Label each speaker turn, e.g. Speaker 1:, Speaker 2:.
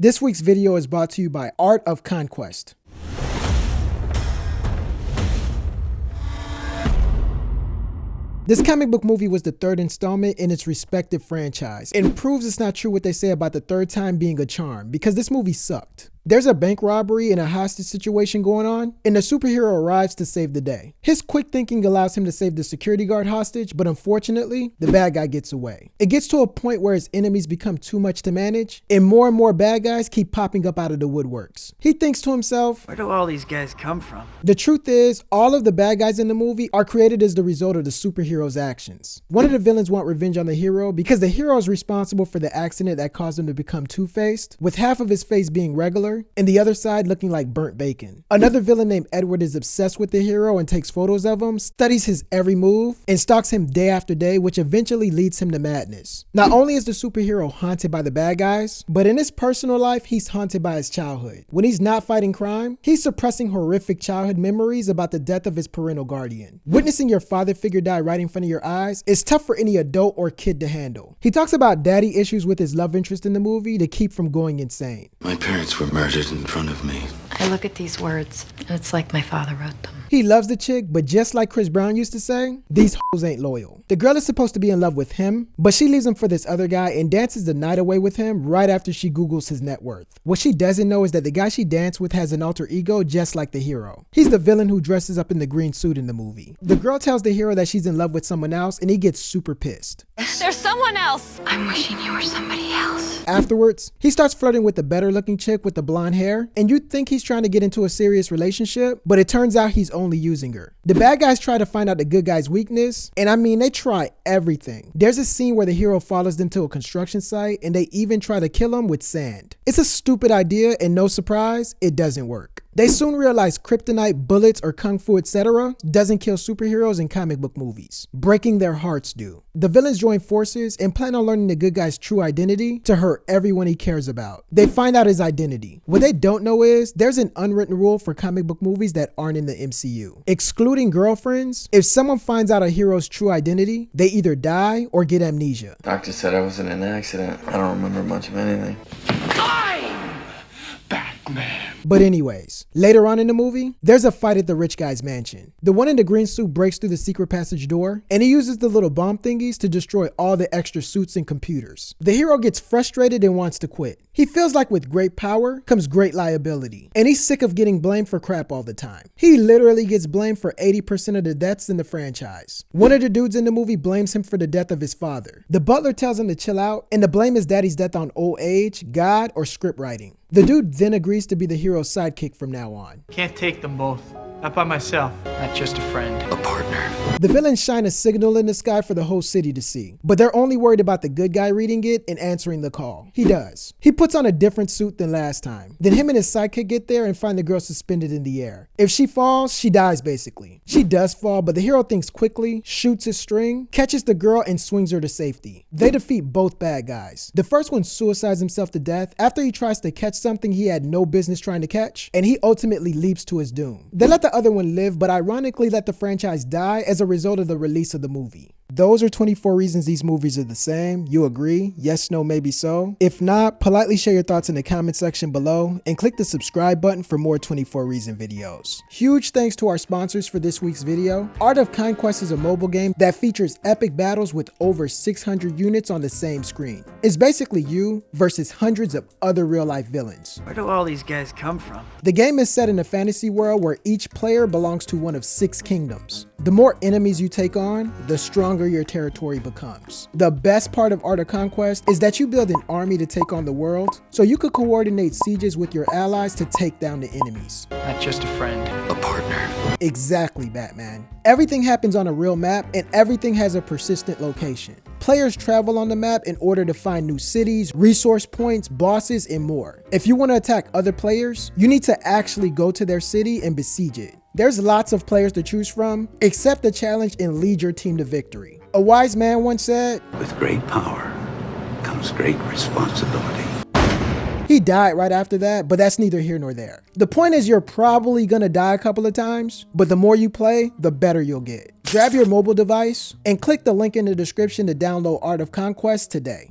Speaker 1: This week's video is brought to you by Art of Conquest. This comic book movie was the third installment in its respective franchise, and proves it's not true what they say about the third time being a charm, because this movie sucked. There's a bank robbery and a hostage situation going on, and the superhero arrives to save the day. His quick thinking allows him to save the security guard hostage, but unfortunately, the bad guy gets away. It gets to a point where his enemies become too much to manage, and more bad guys keep popping up out of the woodworks. He thinks to himself,
Speaker 2: where do all these guys come from?
Speaker 1: The truth is, all of the bad guys in the movie are created as the result of the superhero's actions. One of the villains want revenge on the hero because the hero is responsible for the accident that caused him to become Two-Faced, with half of his face being regular, and the other side looking like burnt bacon. Another villain named Edward is obsessed with the hero and takes photos of him, studies his every move, and stalks him day after day, which eventually leads him to madness. Not only is the superhero haunted by the bad guys, but in his personal life, he's haunted by his childhood. When he's not fighting crime, he's suppressing horrific childhood memories about the death of his parental guardian. Witnessing your father figure die right in front of your eyes is tough for any adult or kid to handle. He talks about daddy issues with his love interest in the movie to keep from going insane.
Speaker 3: My parents were murdered in front of me.
Speaker 4: I look at these words, and it's like my father wrote them.
Speaker 1: He loves the chick, but just like Chris Brown used to say, these hoes ain't loyal. The girl is supposed to be in love with him, but she leaves him for this other guy and dances the night away with him right after she Googles his net worth. What she doesn't know is that the guy she danced with has an alter ego just like the hero. He's the villain who dresses up in the green suit in the movie. The girl tells the hero that she's in love with someone else, and he gets super pissed.
Speaker 5: There's someone else.
Speaker 4: I'm wishing you were somebody else.
Speaker 1: Afterwards, he starts flirting with the better looking chick with the blonde hair, and you'd think he's trying to get into a serious relationship, but it turns out he's only using her. The bad guys try to find out the good guy's weakness, and I mean, they try everything. There's a scene where the hero follows them to a construction site, and they even try to kill him with sand. It's a stupid idea, and no surprise, it doesn't work. They soon realize kryptonite, bullets, or kung fu, etc. doesn't kill superheroes in comic book movies. Breaking their hearts do. The villains join forces and plan on learning the good guy's true identity to hurt everyone he cares about. They find out his identity. What they don't know is, there's an unwritten rule for comic book movies that aren't in the MCU. Excluding girlfriends, if someone finds out a hero's true identity, they either die or get amnesia.
Speaker 3: Doctor said I was in an accident. I don't remember much of anything.
Speaker 6: I'm Batman.
Speaker 1: But anyways, later on in the movie, there's a fight at the rich guy's mansion. The one in the green suit breaks through the secret passage door, and he uses the little bomb thingies to destroy all the extra suits and computers. The hero gets frustrated and wants to quit. He feels like with great power comes great liability, and he's sick of getting blamed for crap all the time. He literally gets blamed for 80% of the deaths in the franchise. One of the dudes in the movie blames him for the death of his father. The butler tells him to chill out, and the blame is daddy's death on old age, God, or script writing. The dude then agrees to be the hero's sidekick from now on.
Speaker 2: Can't take them both. Not by myself. Not just a friend.
Speaker 3: A partner.
Speaker 1: The villains shine a signal in the sky for the whole city to see, but they're only worried about the good guy reading it and answering the call. He does. He puts on a different suit than last time. Then him and his sidekick get there and find the girl suspended in the air. If she falls, she dies basically. She does fall, but the hero thinks quickly, shoots his string, catches the girl, and swings her to safety. They defeat both bad guys. The first one suicides himself to death after he tries to catch something he had no business trying to catch, and he ultimately leaps to his doom. They let the other one live, but ironically let the franchise die as a result of the release of the movie. Those are 24 reasons these movies are the same. You agree? Yes, no, maybe so? If not, politely share your thoughts in the comment section below and click the subscribe button for more 24 reason videos. Huge thanks to our sponsors for this week's video. Art of Conquest is a mobile game that features epic battles with over 600 units on the same screen. It's basically you versus hundreds of other real life villains.
Speaker 2: Where do all these guys come from?
Speaker 1: The game is set in a fantasy world where each player belongs to one of 6 kingdoms. The more enemies you take on, the stronger your territory becomes. The best part of Art of Conquest is that you build an army to take on the world, so you could coordinate sieges with your allies to take down the enemies.
Speaker 2: Not just a friend.
Speaker 3: A partner.
Speaker 1: Exactly, Batman. Everything happens on a real map, and everything has a persistent location. Players travel on the map in order to find new cities, resource points, bosses, and more. If you want to attack other players, you need to actually go to their city and besiege it. There's lots of players to choose from. Accept the challenge and lead your team to victory. A wise man once said,
Speaker 6: With great power comes great responsibility.
Speaker 1: He died right after that, but that's neither here nor there. The point is, you're probably gonna die a couple of times, but the more you play, the better you'll get. Grab your mobile device and click the link in the description to download Art of Conquest today.